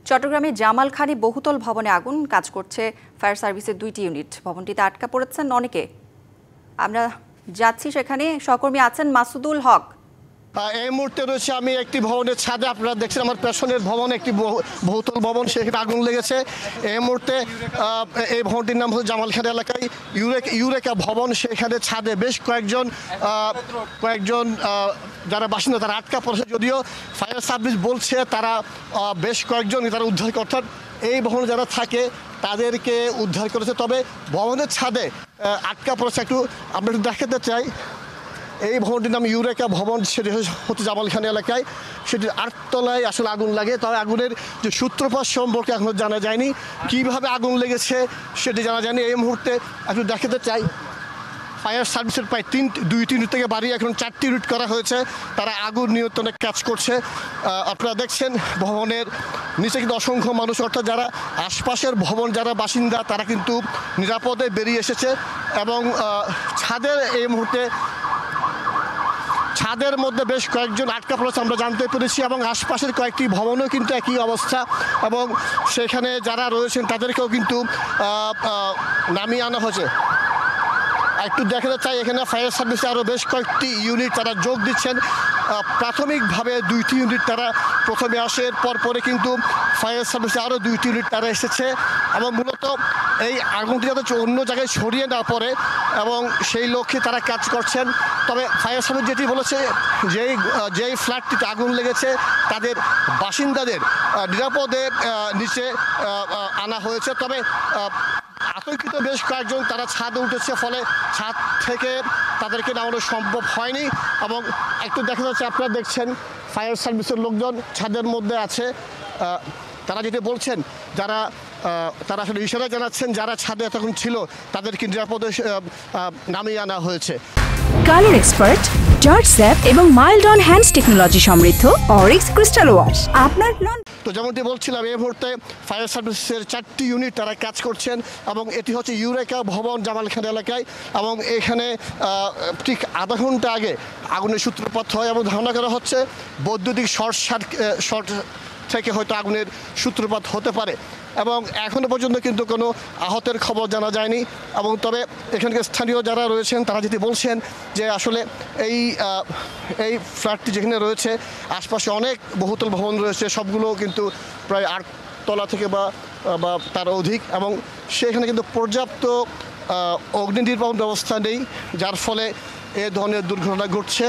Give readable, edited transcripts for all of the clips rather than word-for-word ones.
চট্টগ্রামে জামালখানি বহুতল ভবনে আগুন, কাজ করছে ফায়ার সার্ভিসের 2টি ইউনিট। ভবনটিতে আটকা পড়েছেন অনেকে। আমরা যাচ্ছি সেখানে, সহকর্মী আছেন মাসুদুল হক। এই মুহূর্তে রয়েছে আমি একটি ভবনের ছাদে। আপনারা দেখছেন আমার পেছনের ভবন একটি বহুতল ভবন, সেখানে আগুন লেগেছে। এই মুহূর্তে এই ভবনটির নাম হচ্ছে জামালখানি এলাকায় ইউরেকা ভবন। সেখানে ছাদে বেশ কয়েকজন যারা বাসিন্দা তারা আটকা পড়েছে। যদিও ফায়ার সার্ভিস বলছে তারা বেশ কয়েকজন তারা উদ্ধার করে, অর্থাৎ এই ভবনে যারা থাকে তাদেরকে উদ্ধার করেছে। তবে ভবনের ছাদে আটকা পড়েছে। আমরা একটু দেখাতে চাই। এই ভবনটির নাম ইউরেকা ভবন, সেটি হচ্ছে জামালখানি এলাকায়। সেটির 8 তলায় আসলে আগুন লাগে। তবে আগুনের যে সূত্রপাত সম্পর্কে এখনও জানা যায়নি, কিভাবে আগুন লেগেছে সেটি জানা যায়নি। এই মুহূর্তে একটু দেখাতে চাই, ফায়ার সার্ভিসের প্রায় 2-3 ইউনিট থেকে বাড়িয়ে এখন 4টি ইউনিট করা হয়েছে। তারা আগুন নিয়ন্ত্রণে কাজ করছে। আপনারা দেখছেন ভবনের নিচে কিন্তু অসংখ্য মানুষ, অর্থাৎ যারা আশপাশের ভবন যারা বাসিন্দা তারা কিন্তু নিরাপদে বেরিয়ে এসেছে। এবং এই মুহূর্তে ছাদের মধ্যে বেশ কয়েকজন আটকা পড়েছে আমরা জানতে পেরেছি, এবং আশপাশের কয়েকটি ভবনেও কিন্তু একই অবস্থা। এবং সেখানে যারা রয়েছেন তাদেরকেও কিন্তু নামিয়ে আনা হয়েছে। একটু দেখাতে চাই, এখানে ফায়ার সার্ভিসে আরও বেশ কয়েকটি ইউনিট তারা যোগ দিচ্ছেন। প্রাথমিকভাবে 2টি ইউনিট তারা প্রথমে আসে, পরে কিন্তু ফায়ার সার্ভিসে আরও 2টি ইউনিট তারা এসেছে। এবং মূলত এই আগুনটি যাতে অন্য জায়গায় ছড়িয়ে না পড়ে এবং সেই লক্ষ্যে তারা কাজ করছেন। তবে ফায়ার সার্ভিস যেটি বলেছে, যেই ফ্ল্যাটটিতে আগুন লেগেছে তাদের বাসিন্দাদের নিরাপদে নিচে আনা হয়েছে। তবে আতঙ্কিত বেশ কয়েকজন তারা ছাদে উঠেছে, ফলে ছাদ থেকে তাদেরকে নামানো সম্ভব হয়নি। এবং একটু দেখা যাচ্ছে, আপনারা দেখছেন ফায়ার সার্ভিসের লোকজন ছাদের মধ্যে আছে। তারা যেটা বলছেন, তারা আসলে ইশারা জানাচ্ছেন যারা ছাদে এতক্ষণ ছিল তাদেরকে নিরাপদে নামিয়ে আনা হয়েছে। কালার এক্সপার্ট, জর্জ স্যাপ এবং মাইল্ড অন হ্যান্ডস টেকনোলজি সমৃদ্ধ অরিক্স ক্রিস্টাল ওয়াশ আপনার তো যেমনটি বলছিলাম, এই মুহূর্তে ফায়ার সার্ভিসের 4টি ইউনিট তারা কাজ করছেন। এবং এটি হচ্ছে ইউরেকা ভবন জামালখানি এলাকায়। এবং এখানে ঠিক আধা ঘন্টা আগে আগুনের সূত্রপাত হয় এবং ধারণা করা হচ্ছে বৈদ্যুতিক শর্ট থেকে হয়তো আগুনের সূত্রপাত হতে পারে। এবং এখনও পর্যন্ত কিন্তু কোনো আহতের খবর জানা যায়নি। এবং তবে এখানকার স্থানীয় যারা রয়েছেন তারা যেটি বলছেন যে আসলে এই ফ্ল্যাটটি যেখানে রয়েছে আশপাশে অনেক বহুতল ভবন রয়েছে, সবগুলো কিন্তু প্রায় 8 তলা থেকে বা তার অধিক। এবং সেখানে কিন্তু পর্যাপ্ত অগ্নি নির্বাপন ব্যবস্থা নেই, যার ফলে এ ধরনের দুর্ঘটনা ঘটছে।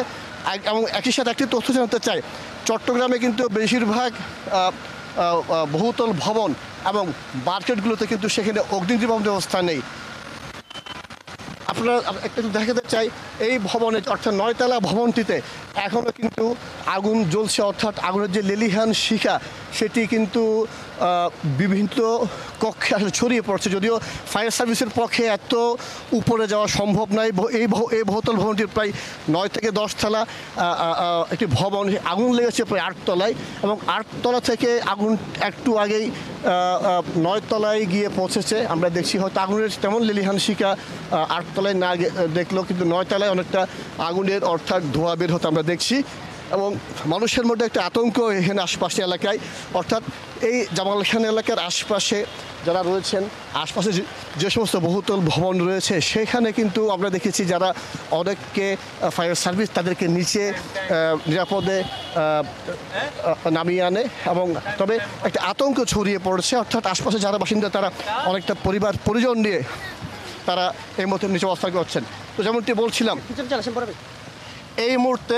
এবং একই সাথে একটি তথ্য জানাতে চাই, চট্টগ্রামে কিন্তু বেশিরভাগ বহুতল ভবন এবং মার্কেটগুলোতে কিন্তু সেখানে অগ্নি নির্বাপন ব্যবস্থা নেই। আপনারা একটু দেখাতে চাই, এই ভবনে অর্থাৎ 9 তলা ভবনটিতে এখনও কিন্তু আগুন জ্বলছে, অর্থাৎ আগুনের যে লেলিহান শিখা সেটি কিন্তু বিভিন্ন কক্ষে আসলে ছড়িয়ে পড়ছে। যদিও ফায়ার সার্ভিসের পক্ষে এত উপরে যাওয়া সম্ভব নয়। এই বহুতল ভবনটির প্রায় 9 থেকে 10 তলা একটি ভবন, আগুন লেগেছে প্রায় 8 তলায়। এবং 8 তলা থেকে আগুন একটু আগেই 9 তলায় গিয়ে পৌঁছেছে। আমরা দেখছি হয়তো আগুনের তেমন লেলিহান শিখা 8 তলায় না দেখলেও কিন্তু 9 তলায় অনেকটা আগুনের অর্থাৎ ধোঁয়া বের হতে আমরা দেখছি। এবং মানুষের মধ্যে একটা আতঙ্ক এখানে আশপাশে এলাকায়, অর্থাৎ এই জামালখানি এলাকার আশপাশে যারা রয়েছেন, আশপাশে যে সমস্ত বহুতল ভবন রয়েছে সেখানে কিন্তু আমরা দেখেছি যারা অনেককে ফায়ার সার্ভিস তাদেরকে নিচে নিরাপদে নামিয়ে আনে। এবং তবে একটা আতঙ্ক ছড়িয়ে পড়েছে, অর্থাৎ আশপাশে যারা বাসিন্দা তারা অনেকটা পরিজন নিয়ে তারা এই মুহূর্তে নিচে অবস্থান করছেন। তো যেমনটি বলছিলাম, এই মুহূর্তে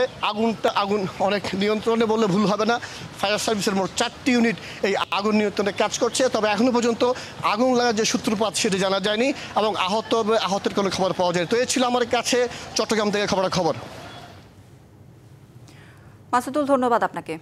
আগুন অনেক নিয়ন্ত্রণে বললে ভুল হবে না। ফায়ার সার্ভিসের মোট 4টি ইউনিট এই আগুন নিয়ন্ত্রণে কাজ করছে। তবে এখনও পর্যন্ত আগুন লাগার যে সূত্রপাত সেটি জানা যায়নি এবং আহতের কোনো খবর পাওয়া যায়নি। তো এই ছিল আমার কাছে চট্টগ্রাম থেকে খবর। মাসুদুল, ধন্যবাদ আপনাকে।